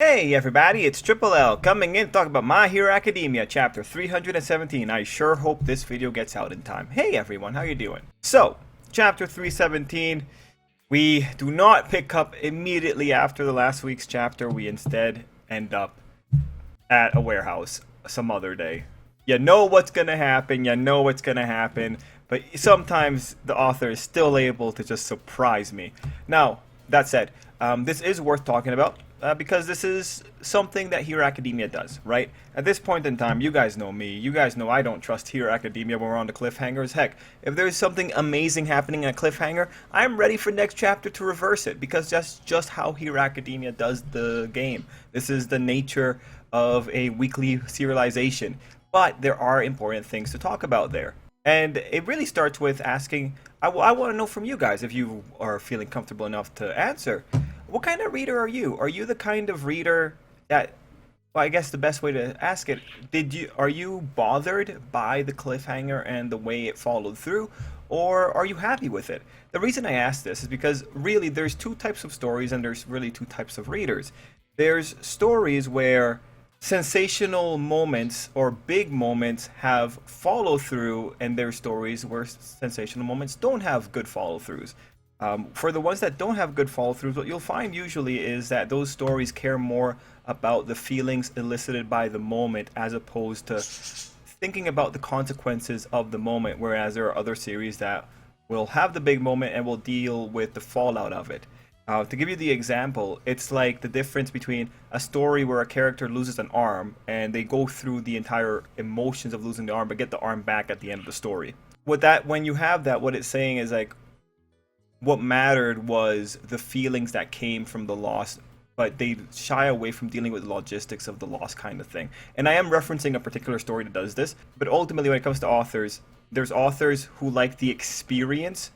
Hey everybody, it's Tripl-L coming in to talk about My Hero Academia, chapter 317. I sure hope this video gets out in time. Hey everyone, how you doing? So, chapter 317, we do not pick up immediately after the last week's chapter. We instead end up at a warehouse some other day. You know what's gonna happen, but sometimes the author is still able to just surprise me. Now, that said, this is worth talking about because this is something that Hero Academia does, right? At this point in time, you guys know me. You guys know I don't trust Hero Academia when we're on the cliffhangers. Heck, if there's something amazing happening in a cliffhanger, I'm ready for next chapter to reverse it because that's just how Hero Academia does the game. This is the nature of a weekly serialization. But there are important things to talk about there. And it really starts with asking, I want to know from you guys, if you are feeling comfortable enough to answer, what kind of reader are you? Are you the kind of reader that, well, I guess the best way to ask it, are you bothered by the cliffhanger and the way it followed through, or are you happy with it? The reason I ask this is because really there's two types of stories and there's really two types of readers. There's stories where sensational moments or big moments have follow through, and there's stories where sensational moments don't have good follow throughs. For the ones that don't have good follow throughs, what you'll find usually is that those stories care more about the feelings elicited by the moment as opposed to thinking about the consequences of the moment, whereas there are other series that will have the big moment and will deal with the fallout of it. To give you the example, it's like the difference between a story where a character loses an arm and they go through the entire emotions of losing the arm but get the arm back at the end of the story. When you have that, what it's saying is like what mattered was the feelings that came from the loss, but they shy away from dealing with the logistics of the loss kind of thing. And I am referencing a particular story that does this, but ultimately when it comes to authors, there's authors who like the experience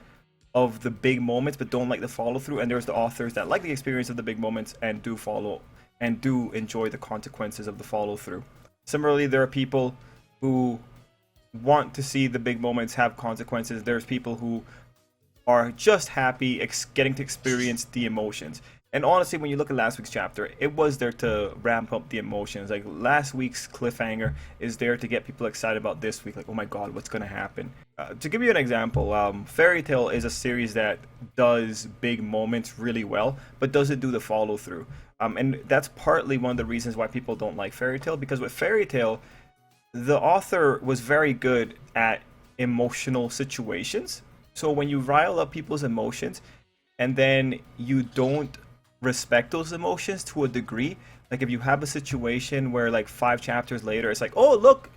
of the big moments but don't like the follow through, and there's the authors that like the experience of the big moments and do enjoy the consequences of the follow through. Similarly, there are people who want to see the big moments have consequences. There's people who are just happy getting to experience the emotions. And honestly, when you look at last week's chapter, it was there to ramp up the emotions. Like last week's cliffhanger is there to get people excited about this week. Like, oh my god, what's going to happen? To give you an example, Fairy Tail is a series that does big moments really well, but doesn't do the follow through. And that's partly one of the reasons why people don't like Fairy Tail, because with Fairy Tail, the author was very good at emotional situations. So when you rile up people's emotions and then you don't respect those emotions to a degree, like if you have a situation where like 5 chapters later it's like, oh look,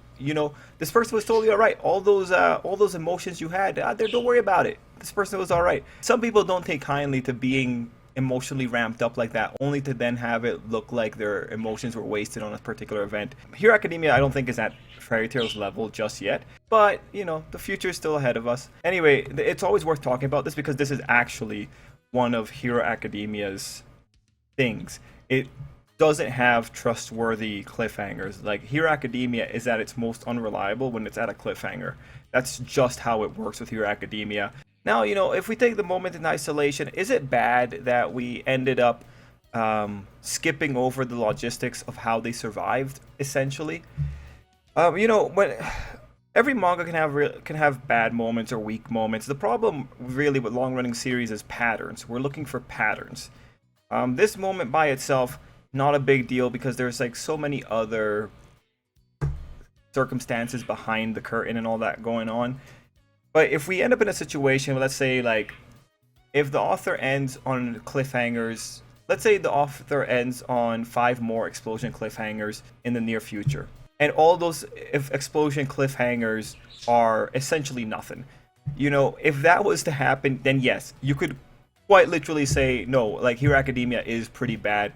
this person was totally all right, all those emotions you had, don't worry about it, this person was all right. Some people don't take kindly to being emotionally ramped up like that, only to then have it look like their emotions were wasted on a particular event. Hero Academia I don't think is at Fairy Tail's level just yet, but the future is still ahead of us. Anyway, it's always worth talking about this because this is actually one of Hero Academia's things. It doesn't have trustworthy cliffhangers. Like Hero Academia is at its most unreliable when it's at a cliffhanger. That's just how it works with Hero Academia. Now, if we take the moment in isolation, is it bad that we ended up skipping over the logistics of how they survived, essentially? When every manga can have bad moments or weak moments. The problem really with long-running series is patterns. We're looking for patterns. This moment by itself, not a big deal because there's like so many other circumstances behind the curtain and all that going on. But if we end up in a situation, let's say like if the author ends on cliffhangers, let's say the author ends on 5 more explosion cliffhangers in the near future, and all those explosion cliffhangers are essentially nothing. If that was to happen, then yes, you could quite literally say no, like Hero Academia is pretty bad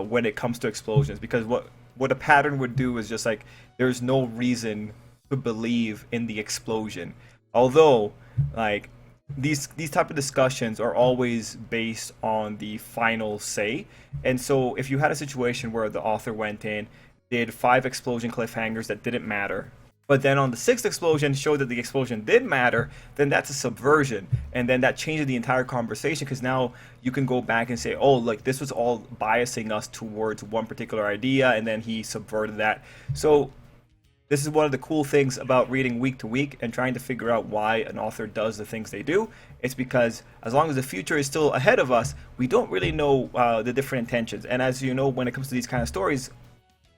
when it comes to explosions, because what a pattern would do is just like there's no reason to believe in the explosion. Although, like, these type of discussions are always based on the final say. And so if you had a situation where the author went in, did 5 explosion cliffhangers that didn't matter, But then on the sixth explosion showed that the explosion did matter, then that's a subversion. And then that changes the entire conversation because now you can go back and say, oh, like this was all biasing us towards one particular idea, and then he subverted that. So this is one of the cool things about reading week to week and trying to figure out why an author does the things they do. It's because as long as the future is still ahead of us, we don't really know the different intentions. And as you know, when it comes to these kind of stories,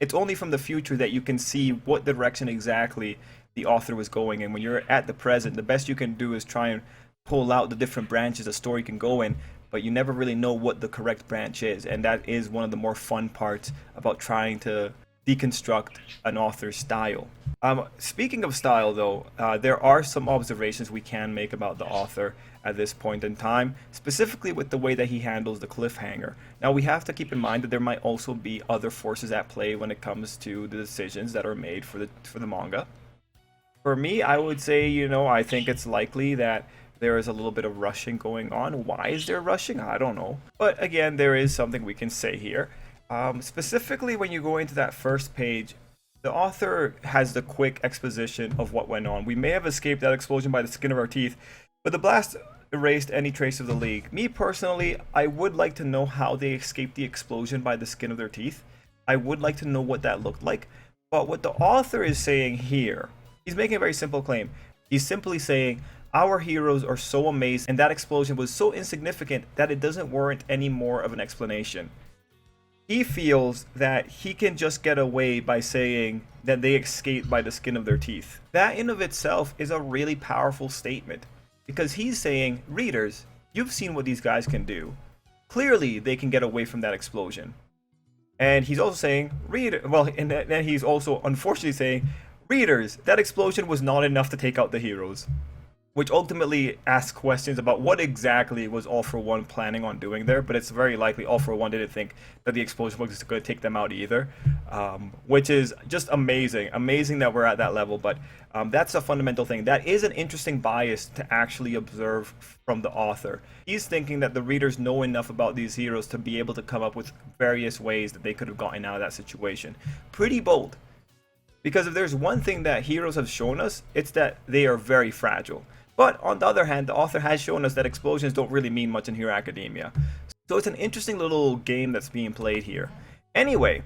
it's only from the future that you can see what direction exactly the author was going in. When you're at the present, the best you can do is try and pull out the different branches a story can go in, but you never really know what the correct branch is. And that is one of the more fun parts about trying to deconstruct an author's style. Speaking of style, though, there are some observations we can make about the author at this point in time, specifically with the way that he handles the cliffhanger. Now, we have to keep in mind that there might also be other forces at play when it comes to the decisions that are made for the manga. For me, I would say, I think it's likely that there is a little bit of rushing going on. Why is there rushing? I don't know. But again, there is something we can say here. Specifically, when you go into that first page, the author has the quick exposition of what went on. We may have escaped that explosion by the skin of our teeth, but the blast erased any trace of the League. Me personally, I would like to know how they escaped the explosion by the skin of their teeth. I would like to know what that looked like. But what the author is saying here, he's making a very simple claim. He's simply saying, our heroes are so amazing, and that explosion was so insignificant that it doesn't warrant any more of an explanation. He feels that he can just get away by saying that they escaped by the skin of their teeth. That in of itself is a really powerful statement, because he's saying, readers, you've seen what these guys can do. Clearly, they can get away from that explosion. And he's also saying, and then he's also unfortunately saying, readers, that explosion was not enough to take out the heroes. Which ultimately asks questions about what exactly was All For One planning on doing there, but it's very likely All For One didn't think that the explosion was going to take them out either, which is just amazing. Amazing that we're at that level, but that's a fundamental thing. That is an interesting bias to actually observe from the author. He's thinking that the readers know enough about these heroes to be able to come up with various ways that they could have gotten out of that situation. Pretty bold. Because if there's one thing that heroes have shown us, it's that they are very fragile. But on the other hand, the author has shown us that explosions don't really mean much in Hero Academia. So it's an interesting little game that's being played here. Anyway,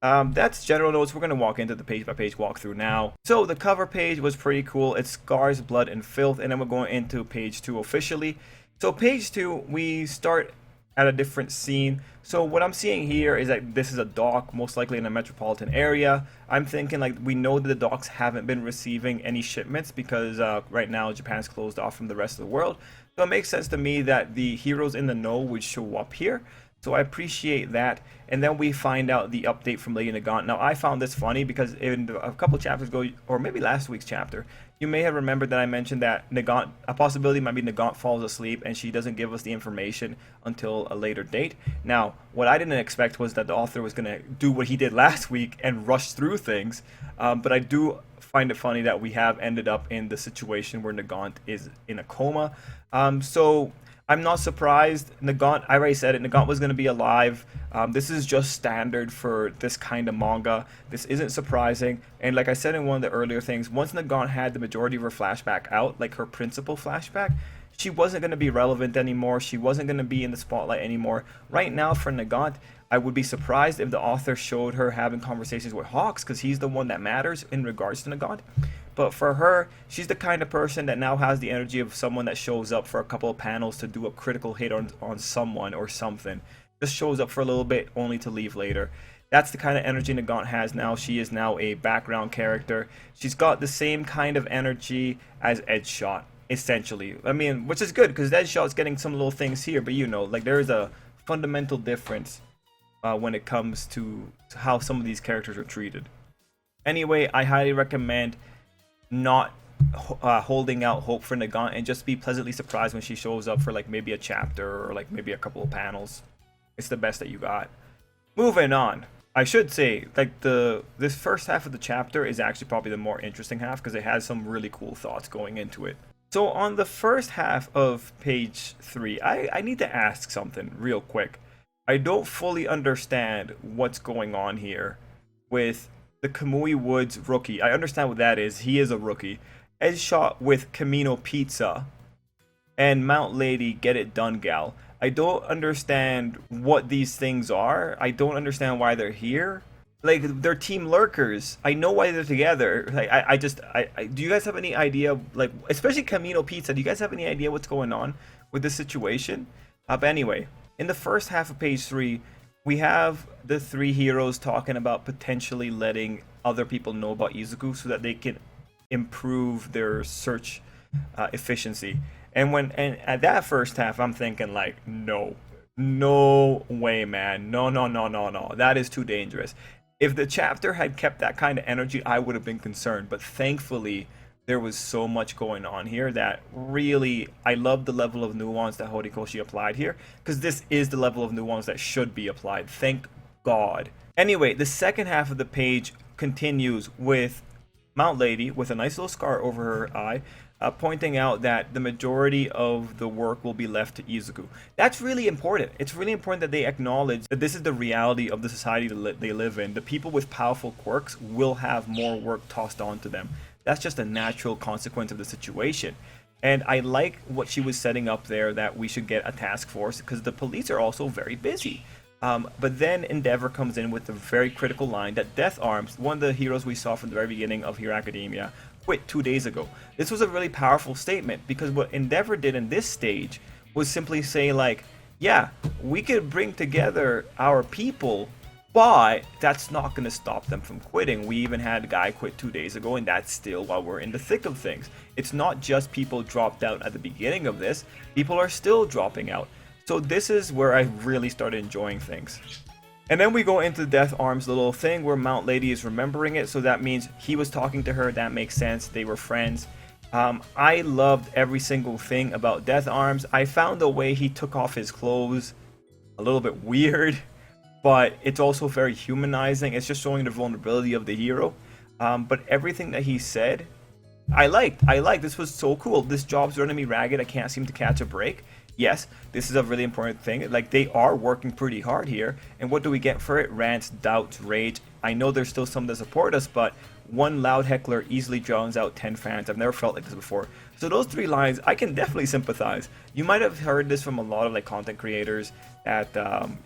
that's general notes. We're going to walk into the page-by-page walkthrough now. So the cover page was pretty cool. It's Scars, Blood, and Filth. And then we're going into page 2 officially. So page 2, we start at a different scene. So what I'm seeing here is that this is a dock, most likely in a metropolitan area. I'm thinking like we know that the docks haven't been receiving any shipments because right now Japan's closed off from the rest of the world. So it makes sense to me that the heroes in the know would show up here. So I appreciate that. And then we find out the update from Lady Nagant. Now I found this funny because in a couple chapters ago, or maybe last week's chapter, you may have remembered that I mentioned that Nagant, a possibility might be Nagant falls asleep and she doesn't give us the information until a later date. Now, what I didn't expect was that the author was going to do what he did last week and rush through things. But I do find it funny that we have ended up in the situation where Nagant is in a coma. So I'm not surprised. Nagant, I already said it, Nagant was going to be alive. This is just standard for this kind of manga. This isn't surprising. And like I said in one of the earlier things, once Nagant had the majority of her flashback out, like her principal flashback, she wasn't going to be relevant anymore. She wasn't going to be in the spotlight anymore. Right now for Nagant, I would be surprised if the author showed her having conversations with Hawks, because he's the one that matters in regards to Nagant. But for her, she's the kind of person that now has the energy of someone that shows up for a couple of panels to do a critical hit on someone or something. Just shows up for a little bit only to leave later. That's the kind of energy Nagant has now. She is now a background character. She's got the same kind of energy as Edgeshot, essentially. I mean, which is good because Edgeshot's getting some little things here, but like there is a fundamental difference when it comes to how some of these characters are treated. Anyway, I highly recommend not holding out hope for Nagant and just be pleasantly surprised when she shows up for like maybe a chapter or like maybe a couple of panels. It's the best that you got. Moving on. I should say like this first half of the chapter is actually probably the more interesting half because it has some really cool thoughts going into it. So on the first half of page 3, I need to ask something real quick. I don't fully understand what's going on here with the Kamui Woods rookie. I understand what that is. He is a rookie. Edge shot with Camino Pizza. And Mount Lady, get it done, gal. I don't understand what these things are. I don't understand why they're here. Like, they're team lurkers. I know why they're together. Like, do you guys have any idea? Like, especially Camino Pizza. Do you guys have any idea what's going on with this situation? But anyway, in the first half of page 3, we have the 3 heroes talking about potentially letting other people know about Izuku so that they can improve their search efficiency. And at that first half, I'm thinking like, no way, man, no, that is too dangerous. If the chapter had kept that kind of energy, I would have been concerned. But thankfully, there was so much going on here that really, I love the level of nuance that Horikoshi applied here, because this is the level of nuance that should be applied. Thank God. Anyway, the second half of the page continues with Mount Lady with a nice little scar over her eye, pointing out that the majority of the work will be left to Izuku. That's really important. It's really important that they acknowledge that this is the reality of the society they live in. The people with powerful quirks will have more work tossed onto them. That's just a natural consequence of the situation. And I like what she was setting up there, that we should get a task force, because the police are also very busy. But then Endeavor comes in with the very critical line that Death Arms, one of the heroes we saw from the very beginning of Hero Academia, quit 2 days ago. This was a really powerful statement, because what Endeavor did in this stage was simply say like, yeah, we could bring together our people, but that's not going to stop them from quitting. We even had a guy quit 2 days ago, and that's still while we're in the thick of things. It's not just people dropped out at the beginning of this, people are still dropping out. So this is where I really started enjoying things. And then we go into Death Arm's little thing where Mount Lady is remembering it. So that means he was talking to her. That makes sense. They were friends. I loved every single thing about Death Arms. I found the way he took off his clothes a little bit weird, but it's also very humanizing. It's just showing the vulnerability of the hero. But everything that he said, I liked. This was so cool. This job's running me ragged. I can't seem to catch a break. Yes, this is a really important thing. Like, they are working pretty hard here. And what do we get for it? Rants, doubts, rage. I know there's still some that support us, but one loud heckler easily drowns out 10 fans. I've never felt like this before. So those 3 lines, I can definitely sympathize. You might have heard this from a lot of like content creators, that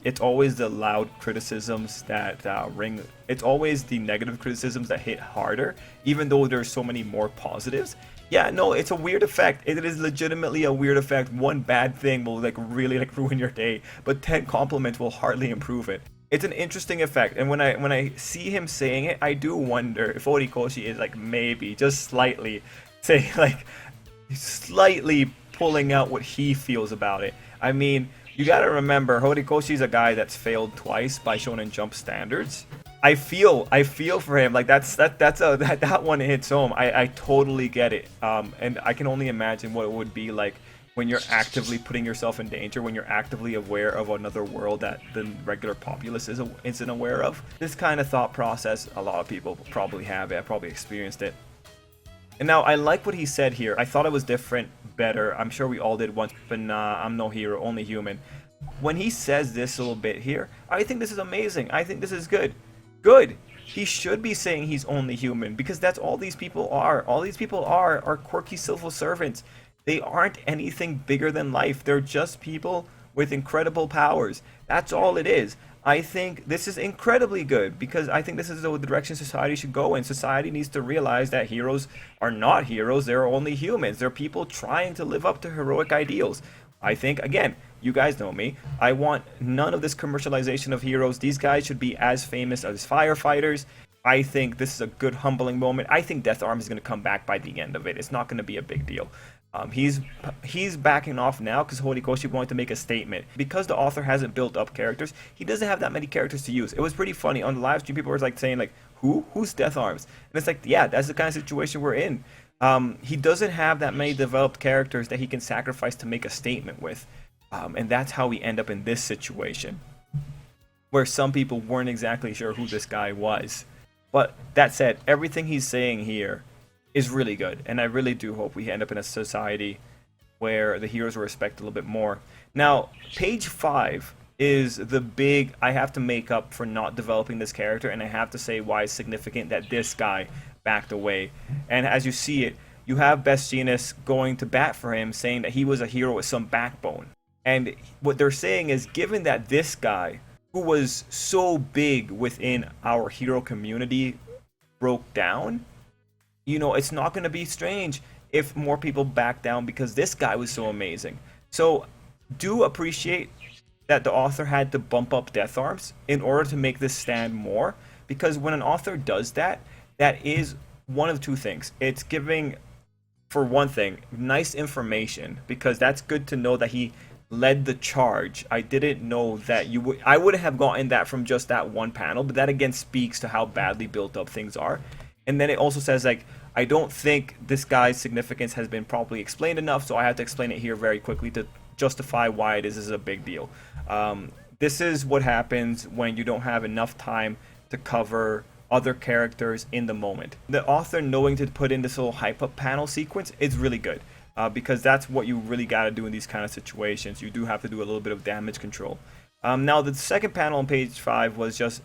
it's always the loud criticisms that ring. It's always the negative criticisms that hit harder, even though there's so many more positives. Yeah, no, it's a weird effect. It is legitimately a weird effect. One bad thing will like really like ruin your day, but 10 compliments will hardly improve it. It's an interesting effect, and when I see him saying it, I do wonder if Horikoshi is like maybe just slightly pulling out what he feels about it. I mean, you gotta remember, Horikoshi's a guy that's failed twice by Shonen Jump standards. I feel for him. Like that one hits home. I totally get it. And I can only imagine what it would be like when you're actively putting yourself in danger, when you're actively aware of another world that the regular populace isn't aware of. This kind of thought process, a lot of people probably have it. I probably experienced it. And now I like what he said here. I thought it was different, better. I'm sure we all did once, but nah, I'm no hero, only human. When he says this little bit here, I think this is amazing. I think this is good. Good. He should be saying he's only human, because that's all these people are. All these people are quirky civil servants. They aren't anything bigger than life. They're just people with incredible powers. That's all it is. I think this is incredibly good, because I think this is the direction society should go in. Society needs to realize that heroes are not heroes. They're only humans. They're people trying to live up to heroic ideals. I think, again, you guys know me. I want none of this commercialization of heroes. These guys should be as famous as firefighters. I think this is a good humbling moment. I think Death Arm is going to come back by the end of it. It's not going to be a big deal. He's backing off now because Horikoshi wanted to make a statement. Because the author hasn't built up characters, he doesn't have that many characters to use. It was pretty funny. On the live stream, people were like saying like, who's Death Arms? And it's like, yeah, that's the kind of situation we're in. He doesn't have that many developed characters that he can sacrifice to make a statement with. And that's how we end up in this situation, where some people weren't exactly sure who this guy was. But that said, everything he's saying here is really good. And I really do hope we end up in a society where the heroes are respected a little bit more. Now, page 5 is the big I have to make up for not developing this character, and I have to say why it's significant that this guy backed away. And as you see it, you have Best Jeanist going to bat for him, saying that he was a hero with some backbone. And what they're saying is, given that this guy, who was so big within our hero community, broke down, you know, it's not going to be strange if more people back down because this guy was so amazing. So do appreciate that the author had to bump up Death Arms in order to make this stand more, because when an author does that, that is one of two things. It's giving, for one thing, nice information, because that's good to know that he led the charge. I didn't know that I would have gotten that from just that one panel, but that again speaks to how badly built up things are. And then it also says, like, I don't think this guy's significance has been properly explained enough, so I have to explain it here very quickly to justify why it is a big deal. This is what happens when you don't have enough time to cover other characters in the moment. The author knowing to put in this little hype up panel sequence is really good, because that's what you really got to do in these kind of situations. You do have to do a little bit of damage control. Now, the second panel on page 5 was just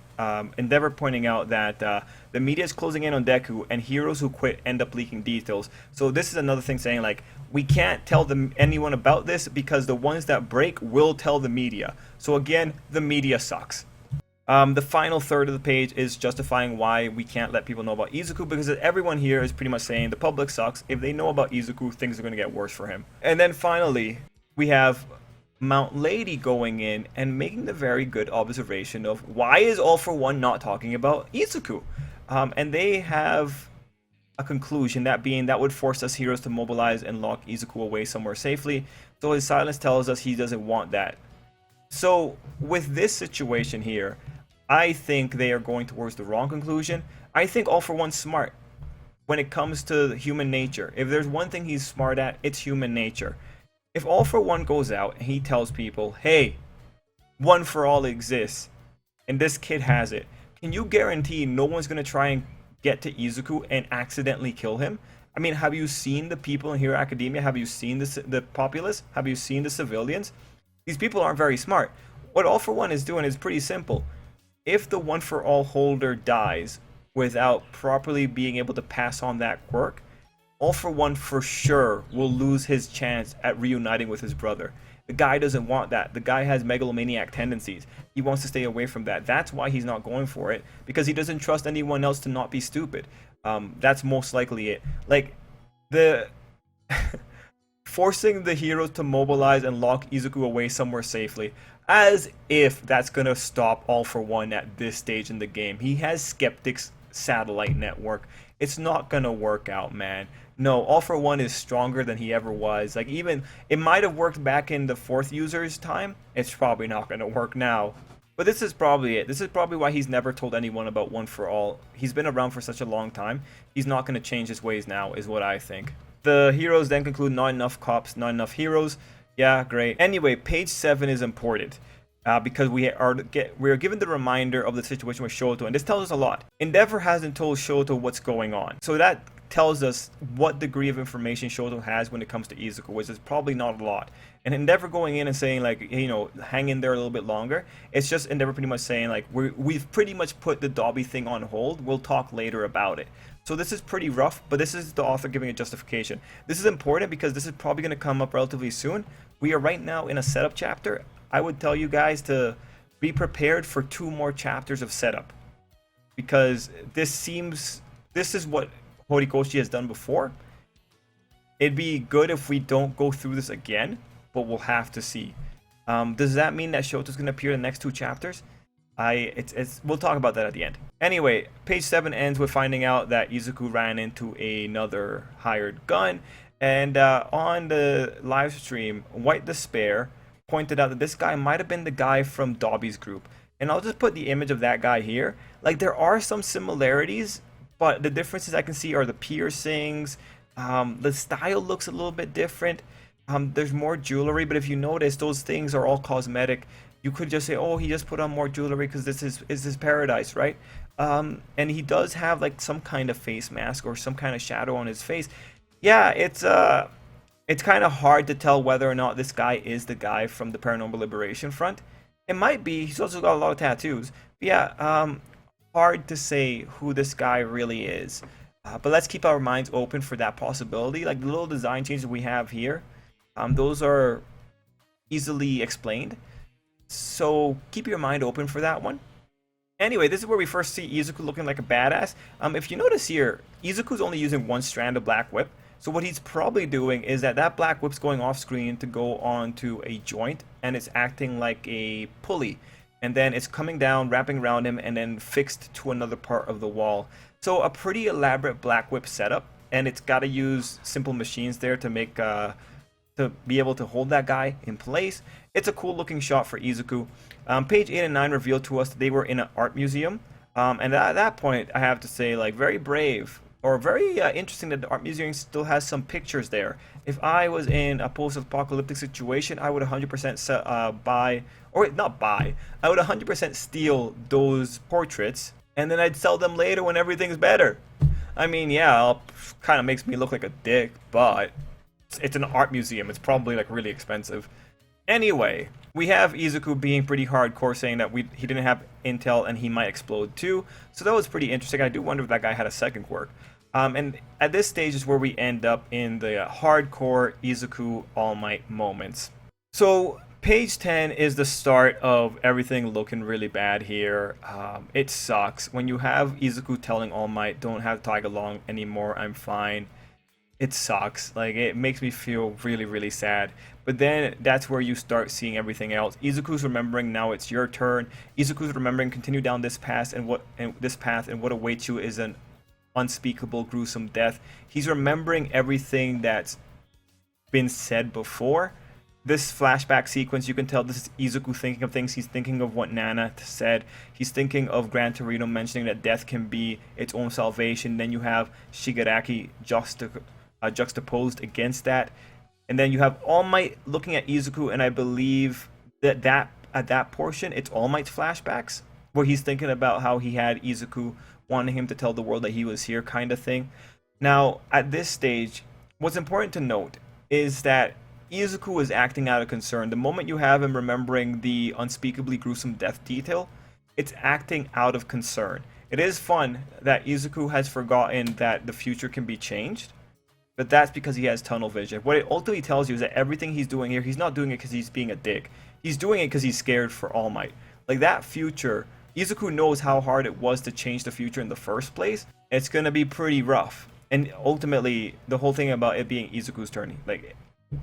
Endeavor pointing out that the media is closing in on Deku, and heroes who quit end up leaking details. So this is another thing saying, like, we can't tell anyone about this because the ones that break will tell the media. So again, the media sucks. The final third of the page is justifying why we can't let people know about Izuku, because everyone here is pretty much saying the public sucks. If they know about Izuku, things are going to get worse for him. And then finally, we have Mount Lady going in and making the very good observation of why is All For One not talking about Izuku? And they have a conclusion, that being that would force us heroes to mobilize and lock Izuku away somewhere safely. So his silence tells us he doesn't want that. So with this situation here, I think they are going towards the wrong conclusion. I think All For One's smart when it comes to human nature. If there's one thing he's smart at, it's human nature. If All For One goes out and he tells people, hey, One For All exists, and this kid has it, can you guarantee no one's going to try and get to Izuku and accidentally kill him? I mean, have you seen the people in Hero Academia? Have you seen the populace? Have you seen the civilians? These people aren't very smart. What All For One is doing is pretty simple. If the One For All holder dies without properly being able to pass on that quirk, All For One for sure will lose his chance at reuniting with his brother. The guy doesn't want that. The guy has megalomaniac tendencies. He wants to stay away from that. That's why he's not going for it, because he doesn't trust anyone else to not be stupid. That's most likely it. Like, the forcing the heroes to mobilize and lock Izuku away somewhere safely, as if that's gonna stop All For One at this stage in the game. He has Skeptic's satellite network. It's not gonna work out, man. No, All For One is stronger than he ever was. Like, even, it might have worked back in the fourth user's time. It's probably not gonna work now. But this is probably it. This is probably why he's never told anyone about One For All. He's been around for such a long time. He's not gonna change his ways now, is what I think. The heroes then conclude, not enough cops, not enough heroes. Yeah, great. Anyway, page 7 is important. Because we are given the reminder of the situation with Shoto, and this tells us a lot. Endeavor hasn't told Shoto what's going on, so that tells us what degree of information Shoto has when it comes to Izuku, which is probably not a lot. And Endeavor going in and saying, like, you know, hang in there a little bit longer, it's just Endeavor pretty much saying, like, we've pretty much put the Dobby thing on hold, we'll talk later about it. So this is pretty rough, but this is the author giving a justification. This is important because this is probably going to come up relatively soon. We are right now in a setup chapter. I would tell you guys to be prepared for 2 more chapters of setup, because this is what Horikoshi has done before. It'd be good if we don't go through this again, but we'll have to see. Does that mean that Shoto's going to appear in the next 2 chapters? We'll talk about that at the end. Anyway, page 7 ends with finding out that Izuku ran into another hired gun, and on the live stream, White Despair pointed out that this guy might have been the guy from Dobby's group. And I'll just put the image of that guy here. Like, there are some similarities, but the differences I can see are the piercings. The style looks a little bit different. There's more jewelry, but if you notice, those things are all cosmetic. You could just say, oh, he just put on more jewelry because this is his paradise, right? And he does have, like, some kind of face mask or some kind of shadow on his face. Yeah, it's kind of hard to tell whether or not this guy is the guy from the Paranormal Liberation Front. It might be. He's also got a lot of tattoos. But yeah, hard to say who this guy really is. But let's keep our minds open for that possibility. Like the little design changes we have here, those are easily explained. So keep your mind open for that one. Anyway, this is where we first see Izuku looking like a badass. If you notice here, Izuku's only using one strand of Black Whip. So what he's probably doing is that Black Whip's going off screen to go onto a joint, and it's acting like a pulley. And then it's coming down, wrapping around him, and then fixed to another part of the wall. So a pretty elaborate Black Whip setup, and it's got to use simple machines there to make to be able to hold that guy in place. It's a cool looking shot for Izuku. Page 8 and 9 revealed to us that they were in an art museum. And at that point, I have to say, like, very brave or very interesting that the art museum still has some pictures there. If I was in a post-apocalyptic situation, I would 100% buy, or not buy, I would 100% steal those portraits, and then I'd sell them later when everything's better. I mean, yeah, it kind of makes me look like a dick, but it's an art museum. It's probably like really expensive. Anyway, we have Izuku being pretty hardcore, saying that he didn't have intel and he might explode too. So that was pretty interesting. I do wonder if that guy had a second quirk. And at this stage is where we end up in the hardcore Izuku All Might moments. So page 10 is the start of everything looking really bad here. It sucks. When you have Izuku telling All Might, don't have to tag along anymore, I'm fine. It sucks. Like, it makes me feel really, really sad. But then that's where you start seeing everything else. Izuku's remembering now it's your turn. Izuku's remembering continue down this path and what awaits you is an unspeakable, gruesome death. He's remembering everything that's been said before. This flashback sequence, you can tell this is Izuku thinking of things. He's thinking of what Nana said. He's thinking of Gran Torino mentioning that death can be its own salvation. Then you have Shigaraki juxtaposed against that. And then you have All Might looking at Izuku, and I believe that at that portion, it's All Might's flashbacks, where he's thinking about how he had Izuku wanting him to tell the world that he was here, kind of thing. Now, at this stage, what's important to note is that Izuku is acting out of concern. The moment you have him remembering the unspeakably gruesome death detail, it's acting out of concern. It is fun that Izuku has forgotten that the future can be changed, but that's because he has tunnel vision. What it ultimately tells you is that everything he's doing here, he's not doing it because he's being a dick. He's doing it because he's scared for All Might. Like, that future, Izuku knows how hard it was to change the future in the first place. It's going to be pretty rough. And ultimately, the whole thing about it being Izuku's turn, like,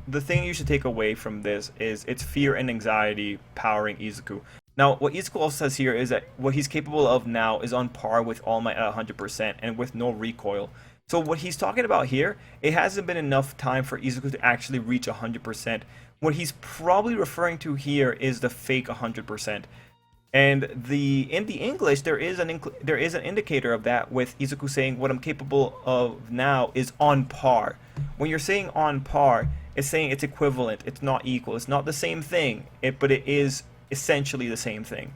the thing you should take away from this is it's fear and anxiety powering Izuku. Now, what Izuku also says here is that what he's capable of now is on par with All Might at 100% and with no recoil. So what he's talking about here, it hasn't been enough time for Izuku to actually reach 100%. What he's probably referring to here is the fake 100%. And in the English, there is an indicator of that, with Izuku saying what I'm capable of now is on par. When you're saying on par, it's saying it's equivalent. It's not equal. It's not the same thing, but it is essentially the same thing.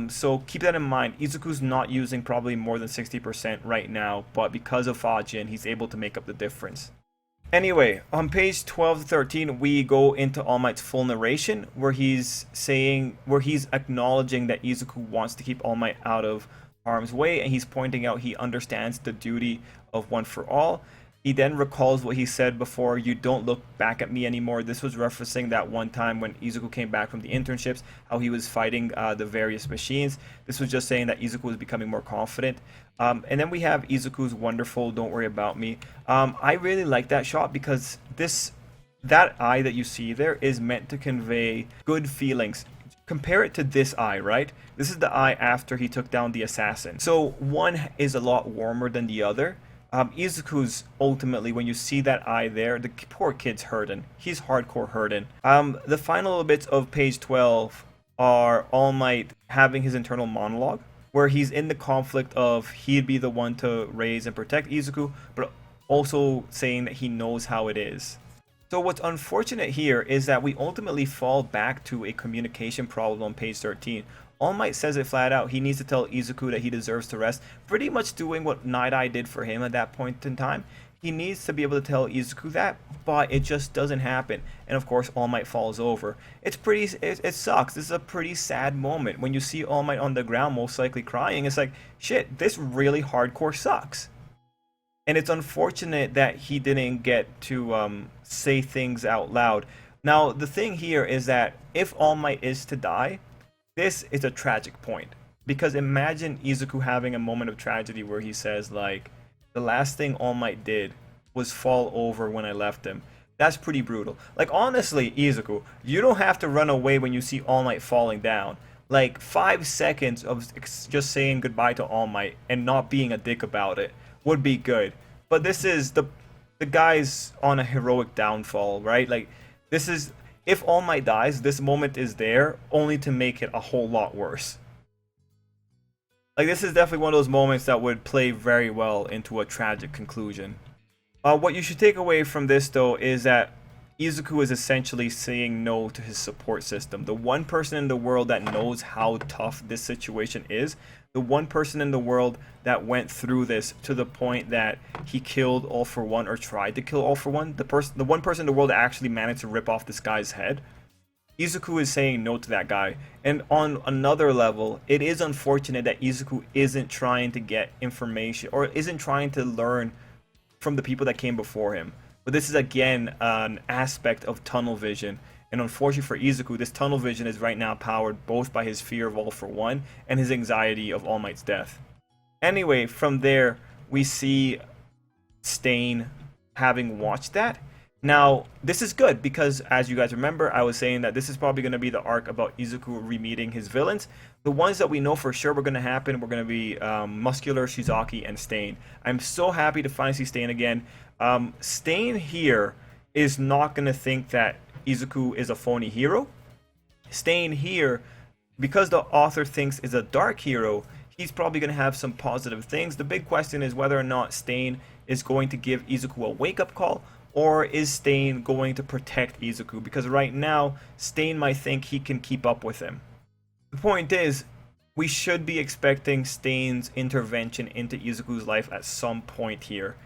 So keep that in mind. Izuku's not using probably more than 60% right now, but because of Fajin, he's able to make up the difference. Anyway, on page 12 to 13, we go into All Might's full narration, where he's acknowledging that Izuku wants to keep All Might out of harm's way, and he's pointing out he understands the duty of one for all. He then recalls what he said before, "You don't look back at me anymore." This was referencing that one time when Izuku came back from the internships, how he was fighting the various machines. This was just saying that Izuku was becoming more confident. And then we have Izuku's wonderful "Don't worry about me." I really like that shot because that eye that you see there is meant to convey good feelings. Compare it to this eye, right? This is the eye after he took down the assassin. So one is a lot warmer than the other. Izuku's ultimately, when you see that eye there, the poor kid's hurting. He's hardcore hurting. The final bits of page 12 are All Might having his internal monologue, where he's in the conflict of he'd be the one to raise and protect Izuku, but also saying that he knows how it is. So what's unfortunate here is that we ultimately fall back to a communication problem on page 13. All Might says it flat out. He needs to tell Izuku that he deserves to rest, pretty much doing what Night Eye did for him at that point in time. He needs to be able to tell Izuku that, but it just doesn't happen. And of course, All Might falls over. It sucks. This is a pretty sad moment. When you see All Might on the ground, most likely crying, it's like, shit, this really hardcore sucks. And it's unfortunate that he didn't get to say things out loud. Now, the thing here is that if All Might is to die, this is a tragic point. Because imagine Izuku having a moment of tragedy where he says, like, the last thing All Might did was fall over when I left him. That's pretty brutal. Like, honestly, Izuku, you don't have to run away when you see All Might falling down. Like, 5 seconds of just saying goodbye to All Might and not being a dick about it would be good. But this is the guy's on a heroic downfall, right? Like, this is, if All Might dies, this moment is there only to make it a whole lot worse. Like, this is definitely one of those moments that would play very well into a tragic conclusion. What you should take away from this, though, is that Izuku is essentially saying no to his support system. The one person in the world that knows how tough this situation is, the one person in the world that went through this to the point that he killed All For One, or tried to kill All For One, the one person in the world that actually managed to rip off this guy's head. Izuku is saying no to that guy. And on another level, it is unfortunate that Izuku isn't trying to get information or isn't trying to learn from the people that came before him. But this is again an aspect of tunnel vision. And unfortunately for Izuku, this tunnel vision is right now powered both by his fear of All For One and his anxiety of All Might's death. Anyway, from there, we see Stain having watched that. Now, this is good because, as you guys remember, I was saying that this is probably going to be the arc about Izuku re-meeting his villains. The ones that we know for sure were going to happen were going to be Muscular, Shizaki, and Stain. I'm so happy to finally see Stain again. Stain here is not going to think that Izuku is a phony hero. Stain here, because the author thinks is a dark hero, he's probably going to have some positive things. The big question is whether or not Stain is going to give Izuku a wake-up call, or is Stain going to protect Izuku? Because right now, Stain might think he can keep up with him. The point is, we should be expecting Stain's intervention into Izuku's life at some point here.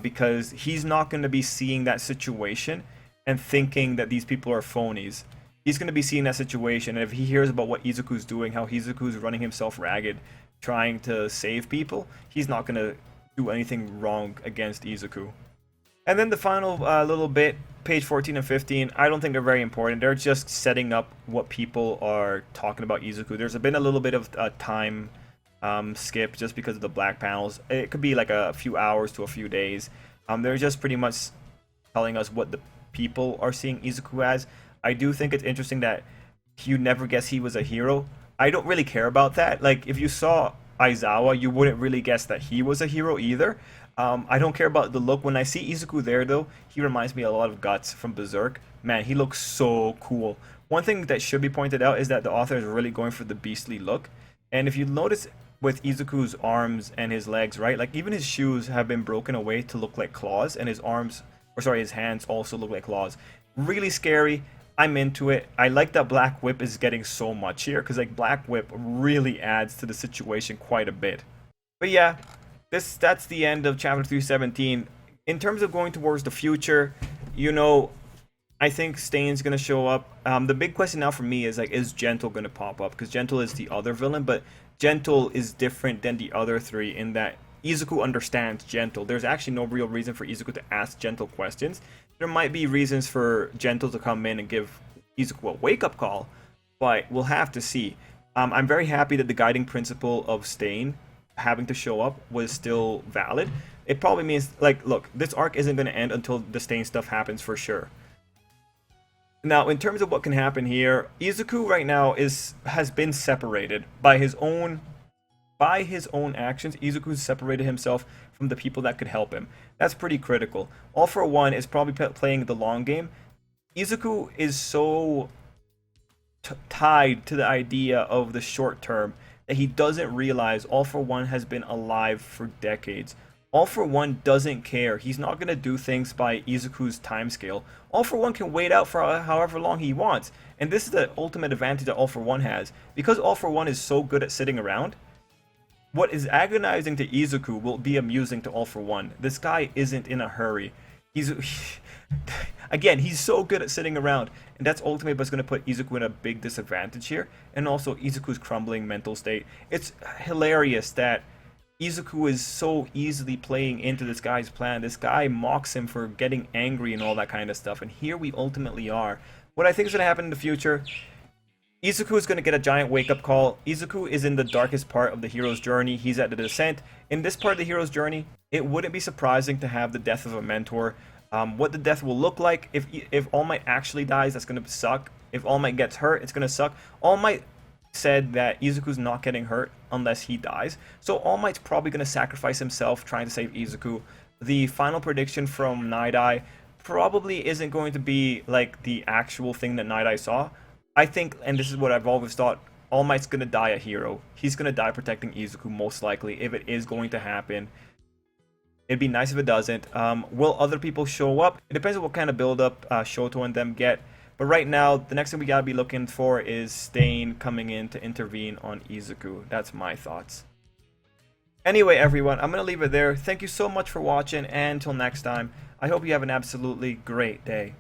Because he's not going to be seeing that situation and thinking that these people are phonies. He's going to be seeing that situation, and if he hears about what Izuku's doing, how Izuku's running himself ragged, trying to save people, he's not going to do anything wrong against Izuku. And then the final little bit, page 14 and 15, I don't think they're very important. They're just setting up what people are talking about Izuku. There's been a little bit of a time skip just because of the black panels. It could be like a few hours to a few days. They're just pretty much telling us what the people are seeing Izuku as. I do think it's interesting that you never guess he was a hero. I don't really care about that. Like, if you saw Aizawa, you wouldn't really guess that he was a hero either. I don't care about the look. When I see Izuku there, though, he reminds me a lot of Guts from Berserk. Man, he looks so cool. One thing that should be pointed out is that the author is really going for the beastly look. And if you notice with Izuku's arms and his legs, right, like even his shoes have been broken away to look like claws, and his his hands also look like claws. Really scary. I'm into it. I like that Black Whip is getting so much here, because like Black Whip really adds to the situation quite a bit. But yeah, that's the end of chapter 317. In terms of going towards the future, you know, I think Stain's gonna show up. The big question now for me is like, is Gentle gonna pop up? Because Gentle is the other villain, but Gentle is different than the other three in that Izuku understands Gentle. There's actually no real reason for Izuku to ask Gentle questions. There might be reasons for Gentle to come in and give Izuku a wake-up call, but we'll have to see. I'm very happy that the guiding principle of Stain having to show up was still valid. It probably means, like, look, this arc isn't going to end until the Stain stuff happens for sure. Now, in terms of what can happen here, Izuku right now has been separated by his own actions. Izuku's separated himself from the people that could help him. That's pretty critical. All For One is probably playing the long game. Izuku is so tied to the idea of the short term that he doesn't realize All For One has been alive for decades. All For One doesn't care. He's not going to do things by Izuku's timescale. All For One can wait out for however long he wants. And this is the ultimate advantage that All For One has. Because All For One is so good at sitting around, what is agonizing to Izuku will be amusing to All For One. This guy isn't in a hurry. He's again, he's so good at sitting around, and that's ultimately what's going to put Izuku in a big disadvantage here, and also Izuku's crumbling mental state. It's hilarious that Izuku is so easily playing into this guy's plan. This guy mocks him for getting angry and all that kind of stuff, and here we ultimately are. What I think is going to happen in the future, Izuku is going to get a giant wake-up call. Izuku is in the darkest part of the hero's journey. He's at the descent. In this part of the hero's journey, it wouldn't be surprising to have the death of a mentor. What the death will look like, if All Might actually dies, that's going to suck. If All Might gets hurt, it's going to suck. All Might said that Izuku's not getting hurt unless he dies. So All Might's probably going to sacrifice himself trying to save Izuku. The final prediction from Night Eye probably isn't going to be like the actual thing that Night Eye saw. I think, and this is what I've always thought, All Might's going to die a hero. He's going to die protecting Izuku most likely, if it is going to happen. It'd be nice if it doesn't. Will other people show up? It depends on what kind of build-up Shoto and them get. But right now, the next thing we gotta be looking for is Stain coming in to intervene on Izuku. That's my thoughts. Anyway, everyone, I'm gonna leave it there. Thank you so much for watching, and until next time, I hope you have an absolutely great day.